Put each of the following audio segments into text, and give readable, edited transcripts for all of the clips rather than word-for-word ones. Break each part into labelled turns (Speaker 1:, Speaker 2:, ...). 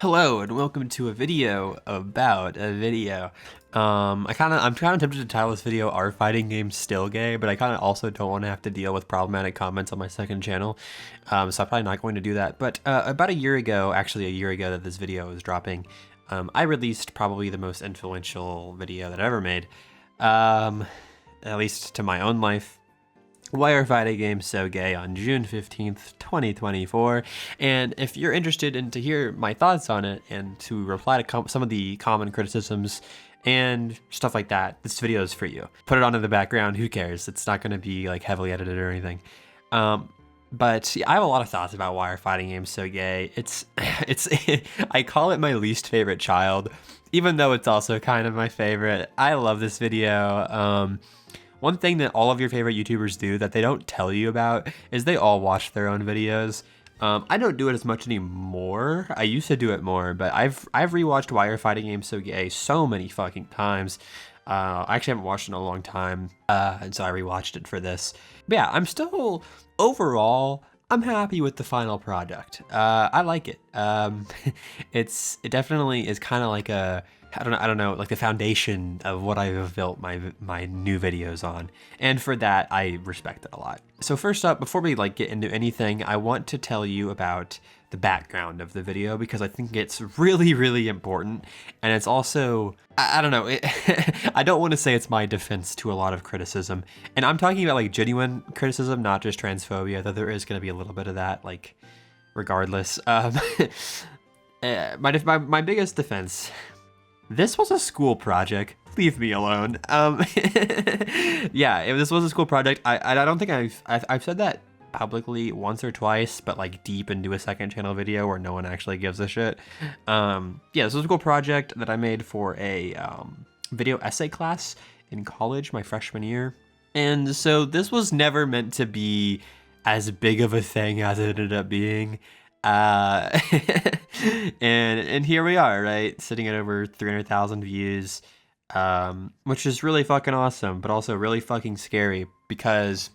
Speaker 1: Hello and welcome to a video about a video. I'm kind of tempted to title this video "Are Fighting Games Still Gay?" But I kind of also don't want to have to deal with problematic comments on my second channel, so I'm probably not going to do that. But about a year ago that this video was dropping, I released probably the most influential video that I ever made, at least to my own life. Why are fighting games so gay? On June 15th, 2024. And if you're interested in to hear my thoughts on it and to reply to some of the common criticisms and stuff like that, this video is for you. Put it on in the background, who cares? It's not going to be like heavily edited or anything. But yeah, I have a lot of thoughts about why are fighting games so gay. It's I call it my least favorite child, even though it's also kind of my favorite. I love this video. One thing that all of your favorite YouTubers do that they don't tell you about is they all watch their own videos. I don't do it as much anymore. I used to do it more, but I've rewatched Why Are Fighting Games So Gay so many fucking times. I actually haven't watched it in a long time, and so I rewatched it for this. But yeah, overall, I'm happy with the final product. I like it. It definitely is kind of like I don't know, like the foundation of what I've built my new videos on. And for that, I respect it a lot. So first up, before we get into anything, I want to tell you about the background of the video because I think it's really, really important. And it's also, I don't know, I don't want to say it's my defense to a lot of criticism. And I'm talking about like genuine criticism, not just transphobia, though there is going to be a little bit of that, like regardless. My biggest defense, this was a school project. Leave me alone. Yeah, this was a school project. I don't think I've said that publicly once or twice, but like deep into a second channel video where no one actually gives a shit. Yeah, this was a school project that I made for a video essay class in college, my freshman year. And so this was never meant to be as big of a thing as it ended up being. And here we are, right? Sitting at over 300,000 views, which is really fucking awesome, but also really fucking scary because,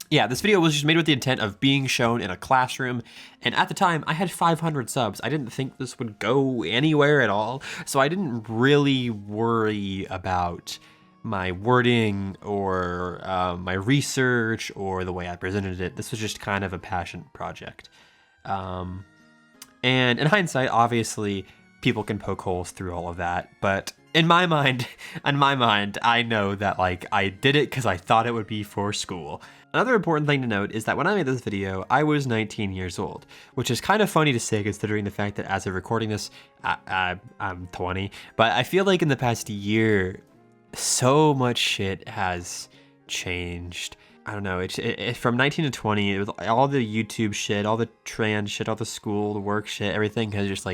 Speaker 1: yeah, this video was just made with the intent of being shown in a classroom. And at the time, I had 500 subs. I didn't think this would go anywhere at all. So I didn't really worry about my wording or my research or the way I presented it. This was just kind of a passion project. And in hindsight, obviously, people can poke holes through all of that. But in my mind, I know that I did it because I thought it would be for school. Another important thing to note is that when I made this video, I was 19 years old, which is kind of funny to say considering the fact that as of recording this, I'm 20. But I feel like in the past year, so much shit has changed. I don't know, it from 19 to 20, it was all the YouTube shit, all the trans shit, all the school, the work shit, everything has just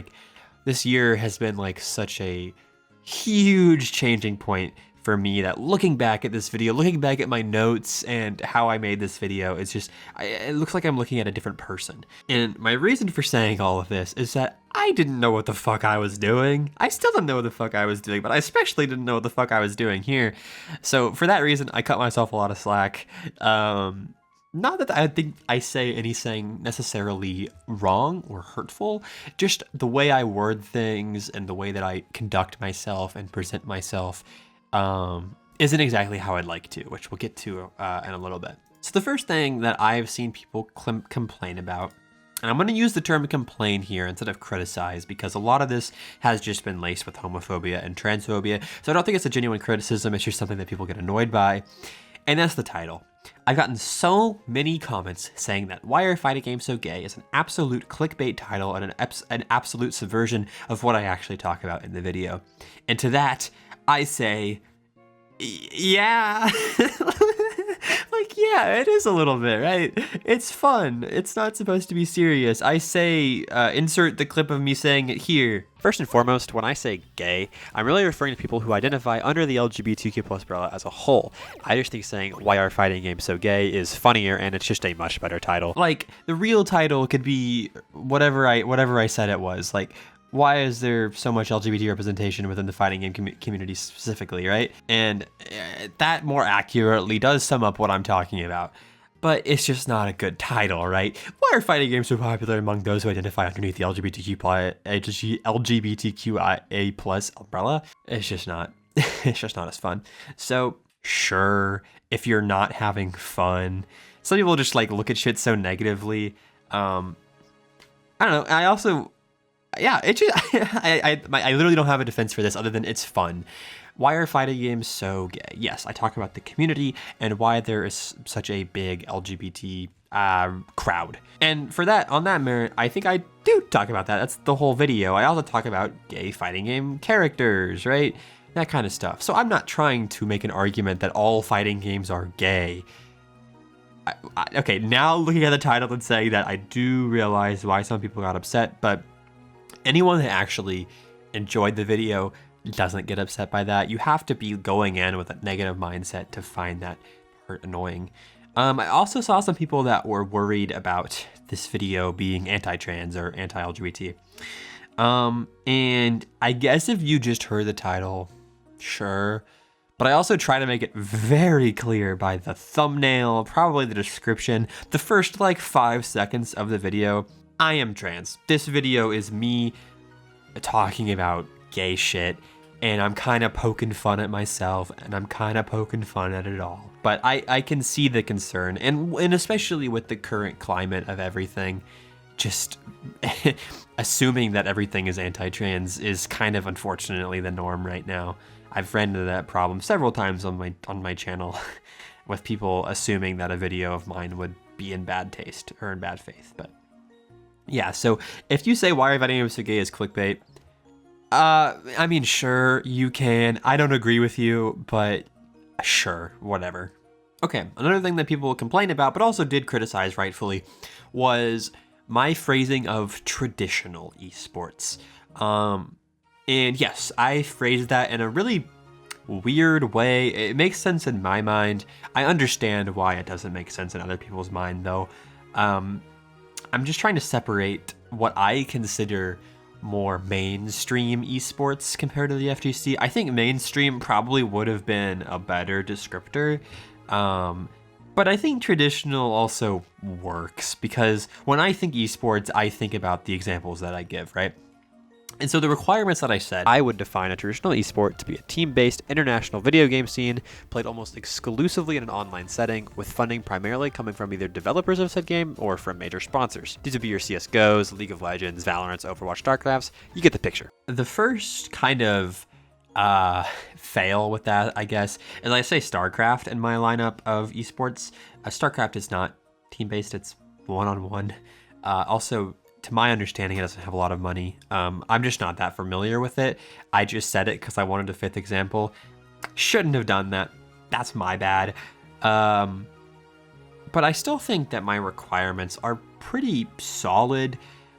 Speaker 1: this year has been such a huge changing point for me that looking back at this video, looking back at my notes and how I made this video, it's just, it looks like I'm looking at a different person. And my reason for saying all of this is that I didn't know what the fuck I was doing. I still didn't know what the fuck I was doing, but I especially didn't know what the fuck I was doing here. So for that reason, I cut myself a lot of slack. Not that I think I say anything necessarily wrong or hurtful, just the way I word things and the way that I conduct myself and present myself isn't exactly how I'd like to, which we'll get to in a little bit. So the first thing that I've seen people complain about, and I'm going to use the term complain here instead of criticize because a lot of this has just been laced with homophobia and transphobia, so I don't think it's a genuine criticism, it's just something that people get annoyed by, and that's the title. I've gotten so many comments saying that Why Are Fighting Games So Gay is an absolute clickbait title and an absolute subversion of what I actually talk about in the video. And to that, I say, yeah. Yeah, it is a little bit, right? It's fun. It's not supposed to be serious. I say, insert the clip of me saying it here. First and foremost, when I say gay, I'm really referring to people who identify under the LGBTQ+ umbrella as a whole. I just think saying Why Are Fighting Games So Gay is funnier and it's just a much better title. The real title could be whatever I said it was. Why is there so much LGBT representation within the fighting game community specifically, right? And that more accurately does sum up what I'm talking about. but it's just not a good title, right? Why are fighting games so popular among those who identify underneath the LGBTQIA plus umbrella? It's just not. It's just not as fun. So sure, if you're not having fun, some people just like look at shit so negatively. I don't know. I also, yeah, it just I literally don't have a defense for this other than it's fun. Why are fighting games so gay? Yes, I talk about the community and why there is such a big LGBT crowd. And for that, on that merit, I think I do talk about that. That's the whole video. I also talk about gay fighting game characters, right? That kind of stuff. So I'm not trying to make an argument that all fighting games are gay. Okay, now looking at the title and saying that, I do realize why some people got upset, but anyone that actually enjoyed the video doesn't get upset by that. You have to be going in with a negative mindset to find that part annoying. I also saw some people that were worried about this video being anti-trans or anti-LGBT. And I guess if you just heard the title, sure. But I also try to make it very clear by the thumbnail, probably the description, the first like 5 seconds of the video. I am trans. This video is me talking about gay shit, and I'm kind of poking fun at myself, and I'm kind of poking fun at it all. But I can see the concern, and especially with the current climate of everything, just assuming that everything is anti-trans is kind of unfortunately the norm right now. I've ran into that problem several times on my channel with people assuming that a video of mine would be in bad taste or in bad faith. But yeah, so if you say why are fighting games so gay is clickbait, I mean, sure, you can. I don't agree with you, but sure, whatever. Okay, another thing that people complain about, but also did criticize rightfully, was my phrasing of traditional esports. And yes, I phrased that in a really weird way. It makes sense in my mind. I understand why it doesn't make sense in other people's mind, though. I'm just trying to separate what I consider more mainstream esports compared to the FGC. I think mainstream probably would have been a better descriptor. But I think traditional also works because when I think esports, I think about the examples that I give, right? And so the requirements that I said, I would define a traditional esport to be a team-based international video game scene played almost exclusively in an online setting with funding primarily coming from either developers of said game or from major sponsors. These would be your CSGOs, League of Legends, Valorants, Overwatch, StarCrafts. You get the picture. The first kind of fail with that, I guess, is I say StarCraft in my lineup of esports. StarCraft is not team-based, it's one-on-one. Also, to my understanding, it doesn't have a lot of money. I'm just not that familiar with it. I just said it because I wanted a fifth example. Shouldn't have done that. That's my bad. But I still think that my requirements are pretty solid.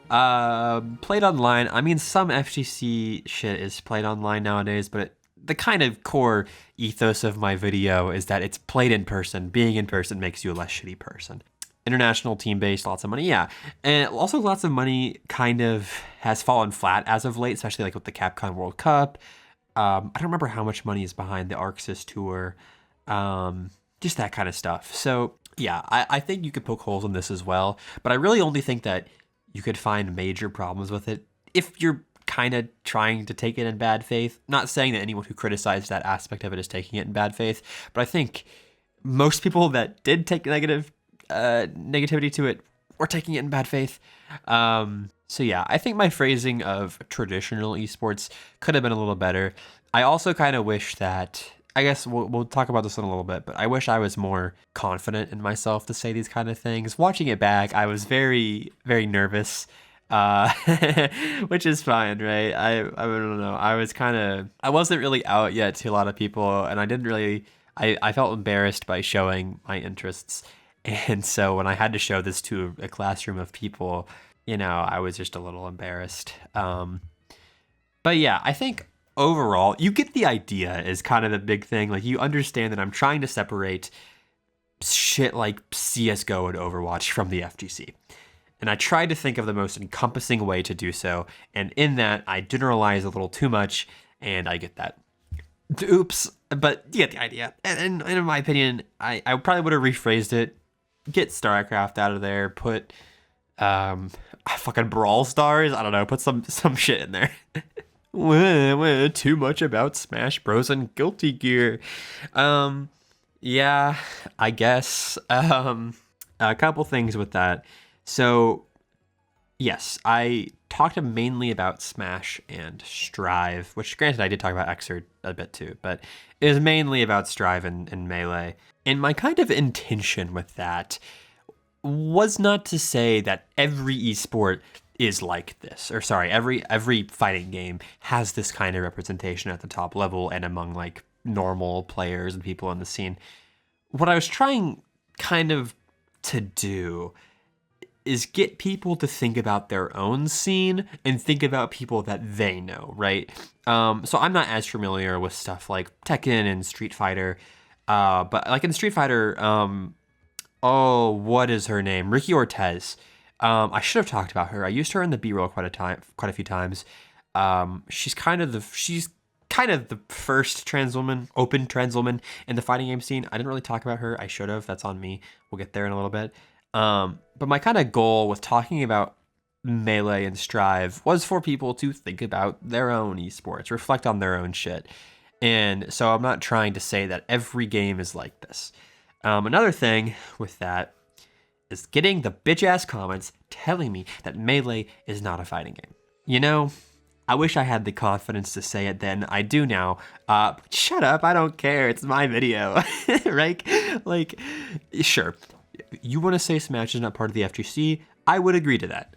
Speaker 1: Played online. I mean, some FGC shit is played online nowadays, but the kind of core ethos of my video is that it's played in person. Being in person makes you a less shitty person. International team-based, lots of money, yeah. And also lots of money kind of has fallen flat as of late, especially like with the Capcom World Cup. I don't remember how much money is behind the Arxis tour. Just that kind of stuff. So yeah, I think you could poke holes in this as well, but I really only think that you could find major problems with it if you're kind of trying to take it in bad faith. Not saying that anyone who criticized that aspect of it is taking it in bad faith, but I think most people that did take negativity to it were taking it in bad faith. So yeah, I think my phrasing of traditional esports could have been a little better. I also kind of wish that, I guess we'll talk about this in a little bit, but I wish I was more confident in myself to say these kind of things. Watching it back, I was very, very nervous, which is fine, right? I don't know. I wasn't really out yet to a lot of people, and I felt embarrassed by showing my interests. And so when I had to show this to a classroom of people, I was just a little embarrassed. But yeah, I think overall, you get the idea is kind of the big thing. Like, you understand that I'm trying to separate shit like CSGO and Overwatch from the FGC. And I tried to think of the most encompassing way to do so. And in that, I generalize a little too much, and I get that. Oops. But you get the idea. And in my opinion, I probably would have rephrased it get StarCraft out of there, put fucking Brawl Stars, I don't know, put some shit in there. Too much about Smash Bros and Guilty Gear. Yeah, I guess. A couple things with that. So, yes, I talked mainly about Smash and Strive, which granted I did talk about Xrd a bit too, but it was mainly about Strive and Melee. And my kind of intention with that was not to say that every esport is like this, or sorry, every fighting game has this kind of representation at the top level and among like normal players and people in the scene. What I was trying kind of to do is get people to think about their own scene and think about people that they know, right? So I'm not as familiar with stuff like Tekken and Street Fighter, but like in Street Fighter, oh, what is her name? Ricky Ortez. I should have talked about her. I used her in the B-roll quite a few times. She's kind of the first open trans woman in the fighting game scene. I didn't really talk about her. I should have. That's on me. We'll get there in a little bit. But my kind of goal with talking about Melee and Strive was for people to think about their own esports, reflect on their own shit. And so I'm not trying to say that every game is like this. Another thing with that is getting the bitch-ass comments telling me that Melee is not a fighting game. You know, I wish I had the confidence to say it then. I do now. Shut up, I don't care. It's my video, right? Like, sure. You want to say Smash is not part of the FGC? I would agree to that.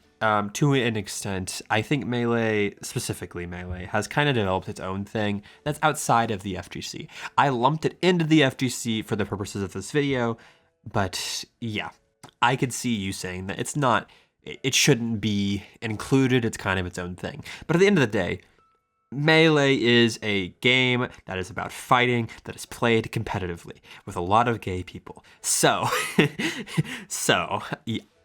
Speaker 1: To an extent, I think Melee, specifically Melee, has kind of developed its own thing that's outside of the FGC. I lumped it into the FGC for the purposes of this video, but yeah, I could see you saying that it shouldn't be included, it's kind of its own thing. But at the end of the day, Melee is a game that is about fighting, that is played competitively with a lot of gay people. So,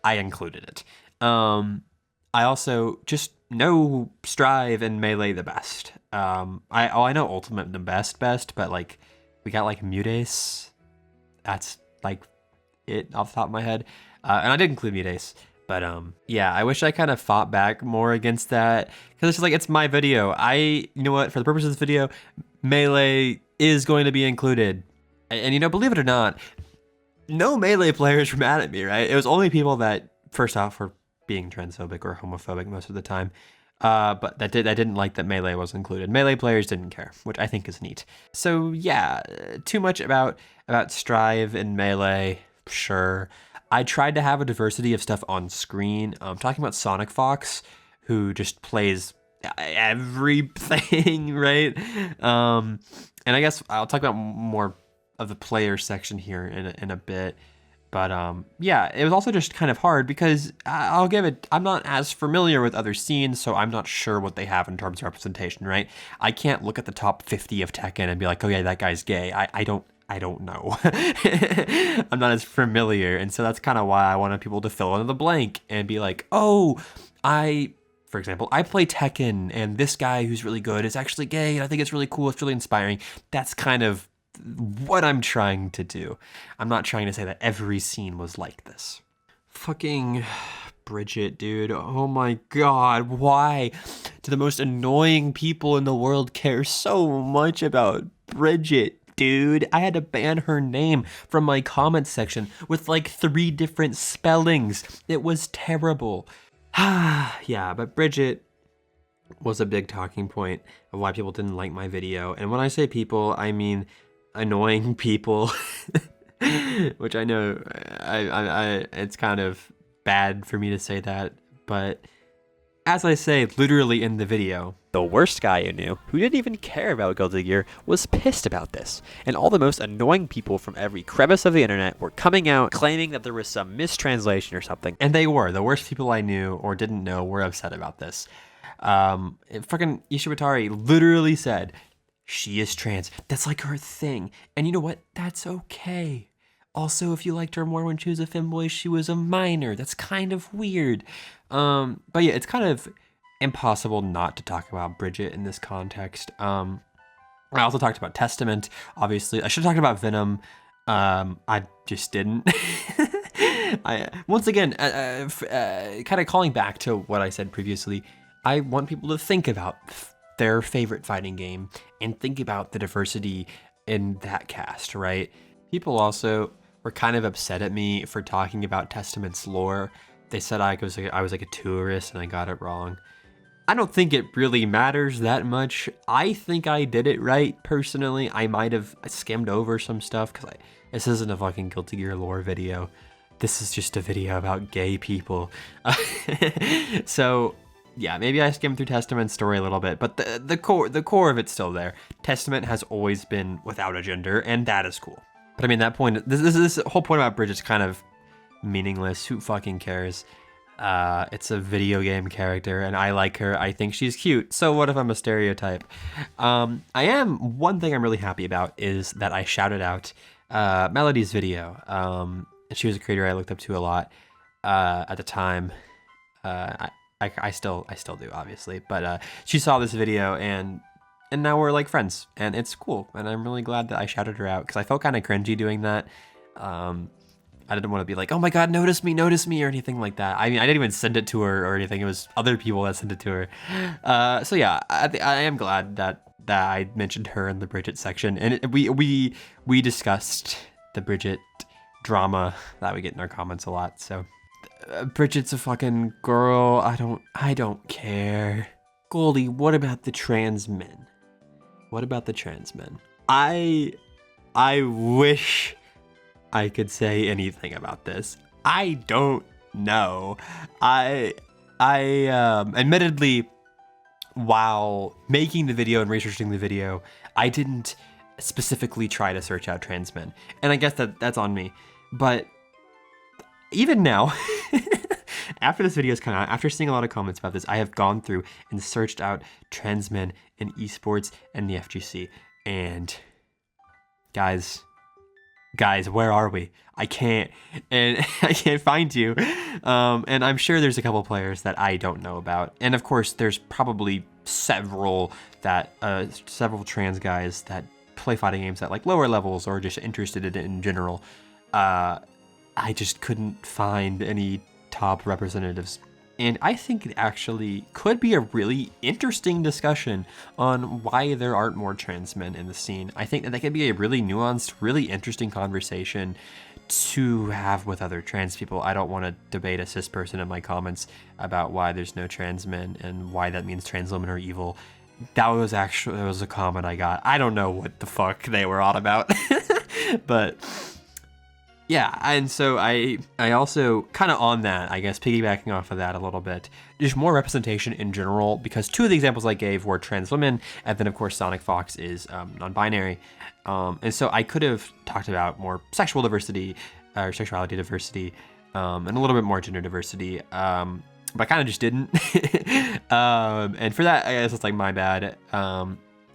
Speaker 1: I included it. I also just know Strive and Melee the best. I know Ultimate the best, but like we got like Mutace. That's like it off the top of my head. And I did include Mutace. But yeah, I wish I kind of fought back more against that because it's just like, it's my video. You know what, for the purpose of this video, Melee is going to be included. And you know, believe it or not, no Melee players were mad at me, right? It was only people that, first off, were being transphobic or homophobic most of the time. But that didn't like that Melee was included. Melee players didn't care, which I think is neat. So yeah, too much about Strive and Melee, sure. I tried to have a diversity of stuff on screen. I'm talking about Sonic Fox, who just plays everything, right? And I guess I'll talk about more of the player section here in a bit. But yeah, it was also just kind of hard because I'm not as familiar with other scenes, so I'm not sure what they have in terms of representation, right? I can't look at the top 50 of Tekken and be like, oh yeah, that guy's gay. I don't know. I'm not as familiar. And so that's kind of why I wanted people to fill in the blank and be like, oh, for example, I play Tekken and this guy who's really good is actually gay and I think it's really cool. It's really inspiring. That's kind of what I'm trying to do. I'm not trying to say that every scene was like this. Fucking Bridget, dude. Oh my God. Why do the most annoying people in the world care so much about Bridget? Dude, I had to ban her name from my comments section with like 3 different spellings. It was terrible. Yeah, but Bridget was a big talking point of why people didn't like my video. And when I say people, I mean annoying people, which I know I it's kind of bad for me to say that, but as I say literally in the video, the worst guy you knew, who didn't even care about Goldy Gear, was pissed about this. And all the most annoying people from every crevice of the internet were coming out claiming that there was some mistranslation or something. And they were. The worst people I knew or didn't know were upset about this. Fucking Ishibatari literally said, she is trans. That's like her thing. And you know what? That's okay. Also, if you liked her more when she was a femboy, she was a minor. That's kind of weird. But yeah, it's kind of impossible not to talk about Bridget in this context. I also talked about Testament, obviously. I should have talked about Venom. I just didn't. Once again, kind of calling back to what I said previously, I want people to think about their favorite fighting game and think about the diversity in that cast, right? People also were kind of upset at me for talking about Testament's lore. They said I was like a tourist and I got it wrong. I don't think it really matters that much. I think I did it right, personally. I might have skimmed over some stuff, because this isn't a fucking Guilty Gear lore video. This is just a video about gay people. So, yeah, maybe I skimmed through Testament's story a little bit, but the core of it's still there. Testament has always been without a gender, and that is cool. But I mean, that point, this whole point about Bridget's kind of meaningless. Who fucking cares? It's a video game character, and I like her. I think she's cute. So what if I'm a stereotype? One thing I'm really happy about is that I shouted out Melody's video. She was a creator I looked up to a lot at the time. I still do, obviously. But she saw this video, and now we're like friends, and it's cool. And I'm really glad that I shouted her out, because I felt kind of cringy doing that. I didn't want to be like, oh my God, notice me, or anything like that. I mean, I didn't even send it to her or anything. It was other people that sent it to her. So yeah, I am glad that I mentioned her in the Bridget section. And we discussed the Bridget drama that we get in our comments a lot. So Bridget's a fucking girl. I don't care. Goldy, what about the trans men? I wish I could say anything about this. I don't know. I admittedly, while making the video and researching the video, I didn't specifically try to search out trans men. And I guess that's on me. But even now, after this video's come out, after seeing a lot of comments about this, I have gone through and searched out trans men in esports and the FGC. And guys, where are we? I can't find you. And I'm sure there's a couple players that I don't know about. And of course, there's probably several trans guys that play fighting games at like lower levels or just interested in it in general. I just couldn't find any top representatives. And I think it actually could be a really interesting discussion on why there aren't more trans men in the scene. I think that could be a really nuanced, really interesting conversation to have with other trans people. I don't want to debate a cis person in my comments about why there's no trans men and why that means trans women are evil. That was a comment I got. I don't know what the fuck they were on about. But yeah, and so I also kind of on that, I guess, piggybacking off of that a little bit, just more representation in general, because two of the examples I gave were trans women, and then of course Sonic Fox is non-binary, and so I could have talked about more sexual diversity, or sexuality diversity, and a little bit more gender diversity, but I kind of just didn't, and for that, I guess it's like my bad,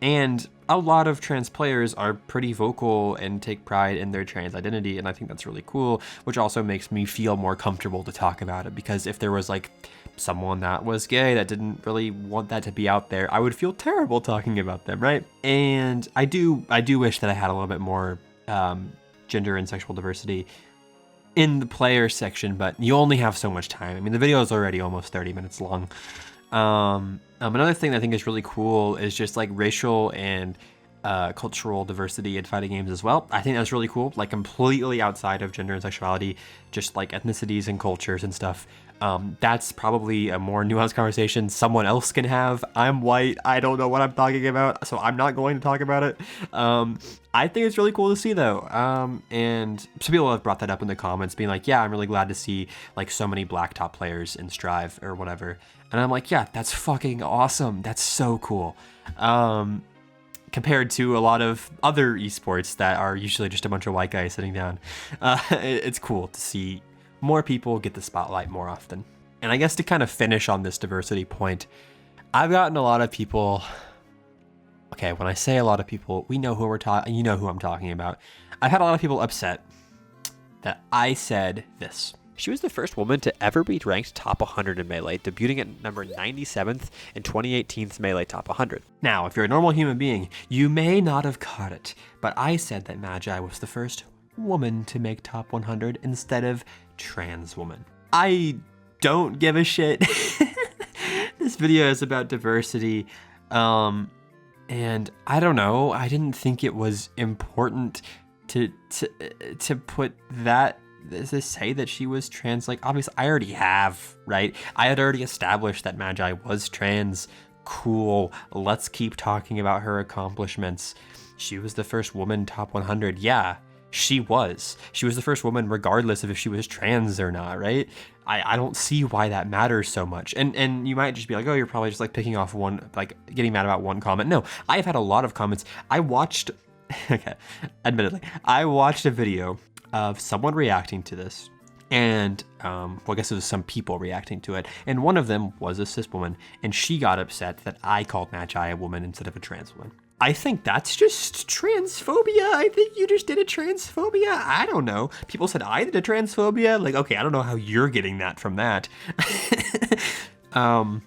Speaker 1: and a lot of trans players are pretty vocal and take pride in their trans identity, and I think that's really cool, which also makes me feel more comfortable to talk about it, because if there was like someone that was gay that didn't really want that to be out there, I would feel terrible talking about them, right? And I do wish that I had a little bit more gender and sexual diversity in the player section, but you only have so much time. I mean, the video is already almost 30 minutes long. Another thing that I think is really cool is just like racial and cultural diversity in fighting games as well. I think that's really cool, like completely outside of gender and sexuality, just like ethnicities and cultures and stuff. That's probably a more nuanced conversation someone else can have. I'm white, I don't know what I'm talking about, so I'm not going to talk about it. I think it's really cool to see though. And some people have brought that up in the comments being like, yeah, I'm really glad to see like so many black top players in Strive or whatever. And I'm like, yeah, that's fucking awesome. That's so cool. Compared to a lot of other esports that are usually just a bunch of white guys sitting down. It's cool to see more people get the spotlight more often. And I guess to kind of finish on this diversity point, I've gotten a lot of people, okay, when I say a lot of people, we know who we're talking, you know who I'm talking about. I've had a lot of people upset that I said this. She was the first woman to ever be ranked top 100 in Melee, debuting at number 97th in 2018's Melee Top 100. Now, if you're a normal human being, you may not have caught it, but I said that Magi was the first woman to make top 100 instead of trans woman. I don't give a shit. This video is about diversity. And I don't know, I didn't think it was important to put that, to say that she was trans. Like, obviously I already have, right? I had already established that Magi was trans. Cool, let's keep talking about her accomplishments. She was the first woman top 100. Yeah, she was the first woman regardless of if she was trans or not, right? I don't see why that matters so much. And you might just be like, oh, you're probably just like picking off one, like getting mad about one comment. No, I've had a lot of comments. I watched, okay, admittedly, I watched a video of someone reacting to this. And, well, I guess it was some people reacting to it. And one of them was a cis woman. And she got upset that I called Magi a woman instead of a trans woman. I think that's just transphobia. I think you just did a transphobia. I don't know. People said I did a transphobia. Like, okay, I don't know how you're getting that from that. I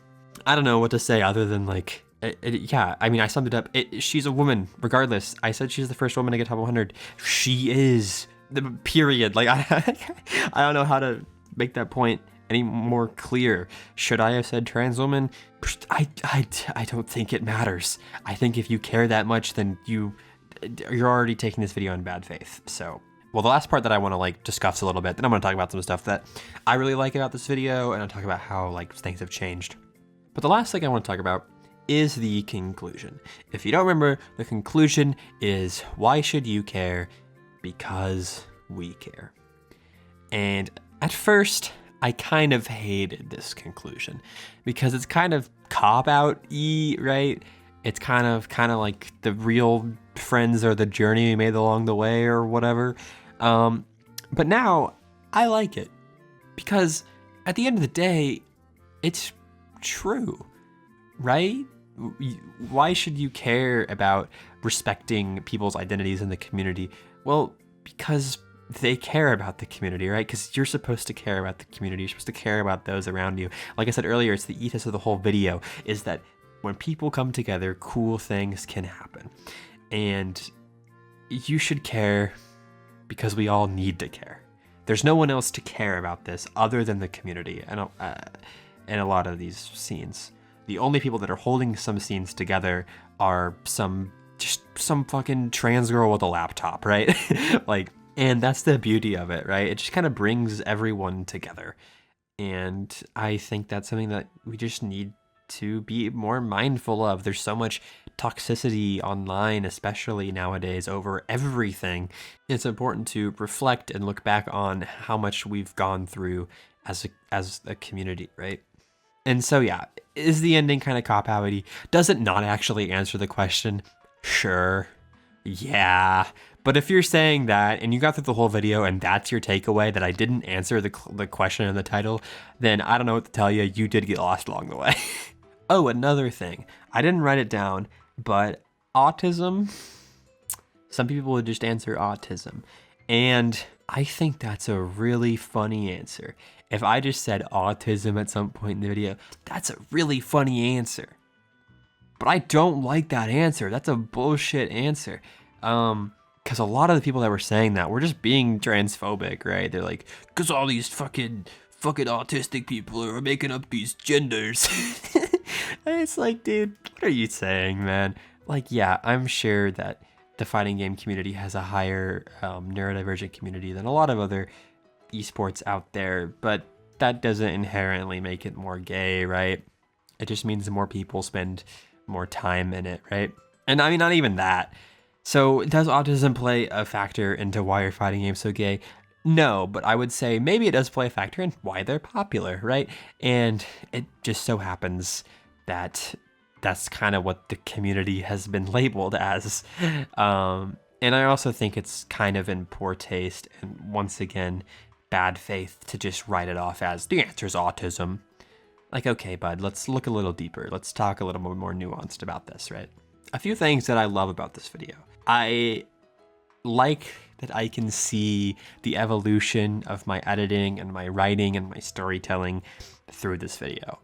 Speaker 1: don't know what to say other than like, yeah, I mean, I summed it up. She's a woman, regardless. I said she's the first woman to get top 100. She is, the period. Like, I don't know how to make that point any more clear. Should I have said trans woman? I don't think it matters. I think if you care that much, then you're already taking this video in bad faith. So, well, the last part that I want to like discuss a little bit, then I'm going to talk about some stuff that I really like about this video, and I'll talk about how like things have changed. But the last thing I want to talk about is the conclusion. If you don't remember, the conclusion is, why should you care? Because we care. And at first, I kind of hated this conclusion because it's kind of cop-out-y, right? It's kind of like the real friends are the journey we made along the way or whatever. But now I like it because at the end of the day, it's true, right? Why should you care about respecting people's identities in the community? Well, because they care about the community, right? Because you're supposed to care about the community. You're supposed to care about those around you. Like I said earlier, it's the ethos of the whole video is that when people come together, cool things can happen. And you should care because we all need to care. There's no one else to care about this other than the community and a lot of these scenes. The only people that are holding some scenes together are some fucking trans girl with a laptop, right? Like, and that's the beauty of it, right? It just kind of brings everyone together. And I think that's something that we just need to be more mindful of. There's so much toxicity online, especially nowadays, over everything. It's important to reflect and look back on how much we've gone through as a community, right? And so, yeah, is the ending kind of cop-out-y? Does it not actually answer the question? Sure. Yeah. But if you're saying that and you got through the whole video and that's your takeaway, that I didn't answer the question in the title, then I don't know what to tell you. You did get lost along the way. Oh, another thing. I didn't write it down, but autism, some people would just answer autism. And I think that's a really funny answer. If I just said autism at some point in the video, that's a really funny answer. But I don't like that answer. That's a bullshit answer. Because a lot of the people that were saying that were just being transphobic, right? They're like, because all these fucking autistic people are making up these genders. And it's like, dude, what are you saying, man? Like, yeah, I'm sure that the fighting game community has a higher neurodivergent community than a lot of other esports out there, but that doesn't inherently make it more gay, right? It just means more people spend more time in it, right? And I mean, not even that. So does autism play a factor into why your fighting game's so gay? No, but I would say maybe it does play a factor in why they're popular, right? And it just so happens that that's kind of what the community has been labeled as. And I also think it's kind of in poor taste and, once again, bad faith to just write it off as the answer is autism. Like, okay, bud, let's look a little deeper. Let's talk a little more nuanced about this, right? A few things that I love about this video. I like that I can see the evolution of my editing and my writing and my storytelling through this video.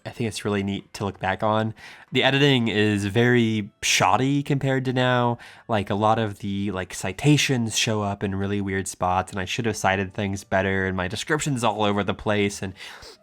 Speaker 1: I think it's really neat to look back on. The editing is very shoddy compared to now. Like a lot of the like citations show up in really weird spots, and I should have cited things better, and my description's all over the place, and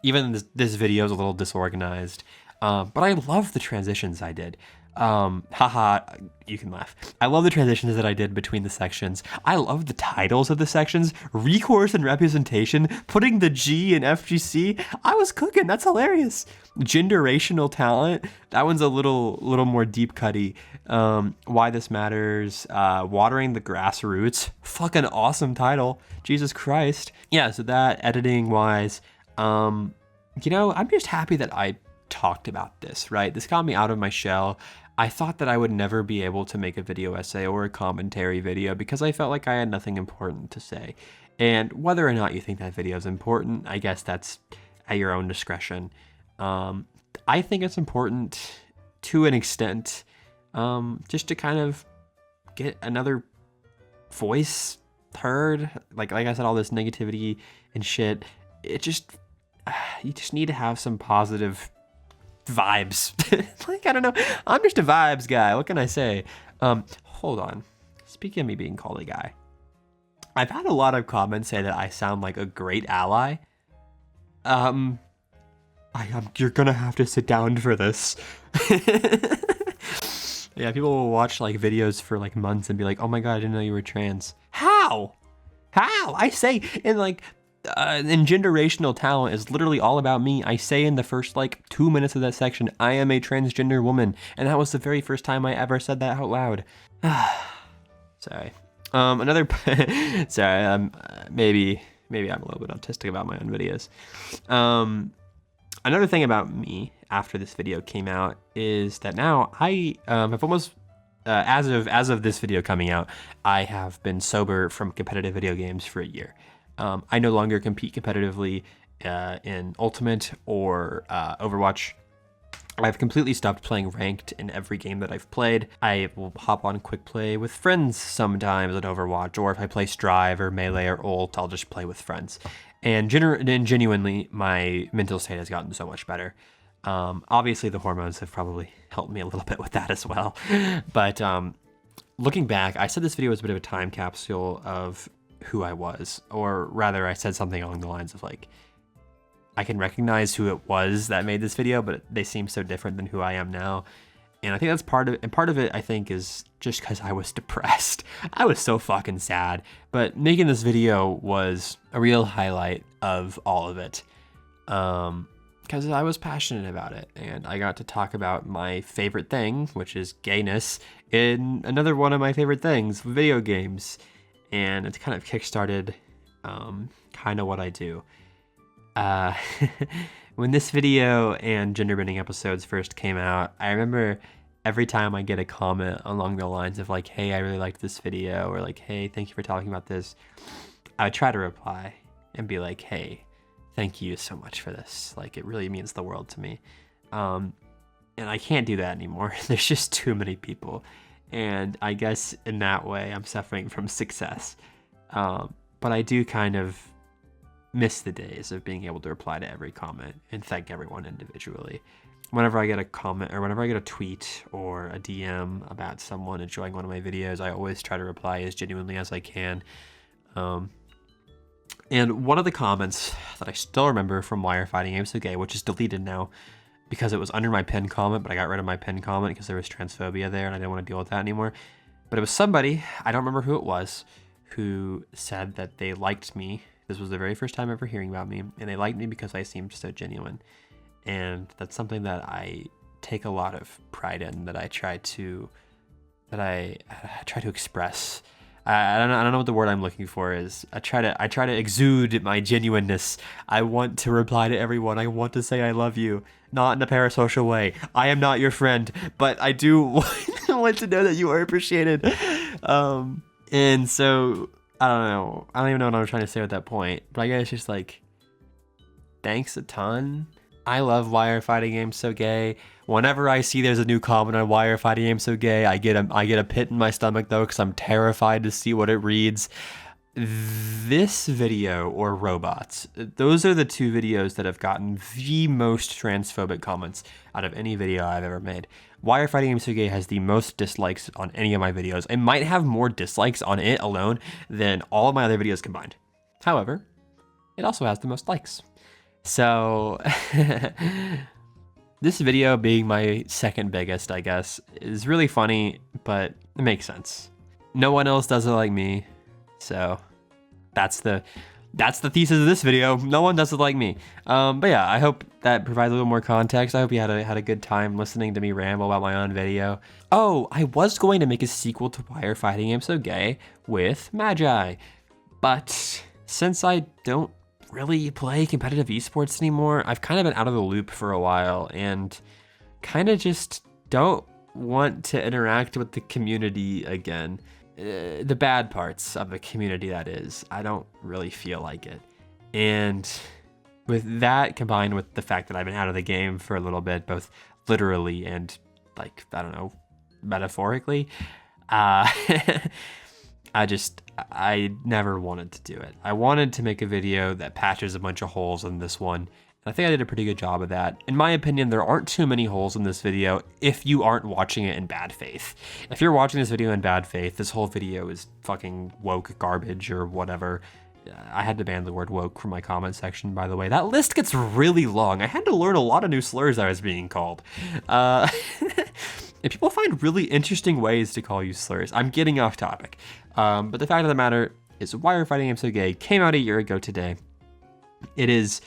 Speaker 1: even this video is a little disorganized. But I love the transitions I did. Haha, you can laugh. I love the transitions that I did between the sections. I love the titles of the sections. Recourse and representation, putting the G in FGC. I was cooking, that's hilarious. Generational talent, that one's a little more deep cutty. Why this matters, watering the grassroots, fucking awesome title. Jesus Christ. Yeah, so that editing wise, I'm just happy that I talked about this, right? This got me out of my shell. I thought that I would never be able to make a video essay or a commentary video because I felt like I had nothing important to say. And whether or not you think that video is important, I guess that's at your own discretion. I think it's important to an extent, just to kind of get another voice heard. Like I said, all this negativity and shit, you just need to have some positive vibes. Like, I don't know. I'm just a vibes guy. What can I say? Hold on. Speaking of me being called a guy, I've had a lot of comments say that I sound like a great ally. You're gonna have to sit down for this. Yeah, people will watch like videos for like months and be like, oh my God, I didn't know you were trans. How? I say, and like, and generational talent is literally all about me. I say in the first like 2 minutes of that section, I am a transgender woman, and that was the very first time I ever said that out loud. Sorry. Sorry. Maybe I'm a little bit autistic about my own videos. Another thing about me after this video came out is that now I have almost. As of this video coming out, I have been sober from competitive video games for a year. I no longer compete competitively in Ultimate or Overwatch. I've completely stopped playing ranked in every game that I've played. I will hop on quick play with friends sometimes in Overwatch, or if I play Strive or Melee or Ult, I'll just play with friends. And genuinely, my mental state has gotten so much better. Obviously, the hormones have probably helped me a little bit with that as well. But looking back, I said this video was a bit of a time capsule of who I was, or rather I said something along the lines of like, I can recognize who it was that made this video, but they seem so different than who I am now. And I think that's part of it, I think, is just because I was depressed. I was so fucking sad, but making this video was a real highlight of all of it. Because I was passionate about it, and I got to talk about my favorite thing, which is gayness, in another one of my favorite things, video games. And it's kind of kickstarted kind of what I do. When this video and gender bending episodes first came out, I remember every time I get a comment along the lines of like, hey, I really liked this video, or like, hey, thank you for talking about this, I would try to reply and be like, hey, thank you so much for this. Like, it really means the world to me. And I can't do that anymore. There's just too many people. And I guess in that way, I'm suffering from success. But I do kind of miss the days of being able to reply to every comment and thank everyone individually. Whenever I get a comment, or whenever I get a tweet or a DM about someone enjoying one of my videos, I always try to reply as genuinely as I can. And one of the comments that I still remember from Why Are Fighting Games So Gay, which is deleted now because it was under my pinned comment, but I got rid of my pinned comment because there was transphobia there and I didn't want to deal with that anymore. But it was somebody, I don't remember who it was, who said that they liked me. This was the very first time ever hearing about me, and they liked me because I seemed so genuine. And that's something that I take a lot of pride in, that I try to express. I don't know what the word I'm looking for is. I try to exude my genuineness. I want to reply to everyone. I want to say I love you, not in a parasocial way. I am not your friend, but I do want to know that you are appreciated. And so I don't know. I don't even know what I'm trying to say at that point, but I guess just like, thanks a ton. I love Why Are Fighting Games So Gay. Whenever I see there's a new comment on Why Are Fighting Games So Gay, I get a pit in my stomach though, because I'm terrified to see what it reads. This video or robots, those are the two videos that have gotten the most transphobic comments out of any video I've ever made. Why Are Fighting Games So Gay has the most dislikes on any of my videos. It might have more dislikes on it alone than all of my other videos combined. However, it also has the most likes. So this video being my second biggest, I guess, is really funny, but it makes sense. No one else does it like me. So that's the thesis of this video. No one does it like me. But yeah, I hope that provides a little more context. I hope you had a good time listening to me ramble about my own video. Oh, I was going to make a sequel to Why Are Fighting Games So Gay with Magi, but since I don't really play competitive esports anymore, I've kind of been out of the loop for a while and kind of just don't want to interact with the community again. The bad parts of the community, that is. I don't really feel like it. And with that combined with the fact that I've been out of the game for a little bit, both literally and like, I don't know, metaphorically, I never wanted to do it. I wanted to make a video that patches a bunch of holes in this one. I think I did a pretty good job of that. In my opinion, there aren't too many holes in this video if you aren't watching it in bad faith. If you're watching this video in bad faith, this whole video is fucking woke garbage or whatever. I had to ban the word woke from my comment section, by the way. That list gets really long. I had to learn a lot of new slurs I was being called. And people find really interesting ways to call you slurs. I'm getting off topic. But the fact of the matter is Why Are Fighting Games So Gay came out a year ago today. It is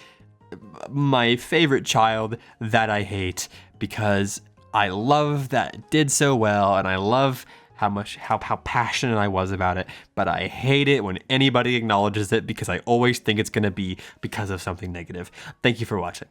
Speaker 1: my favorite child that I hate because I love that it did so well and I love how passionate I was about it, but I hate it when anybody acknowledges it because I always think it's gonna be because of something negative. Thank you for watching.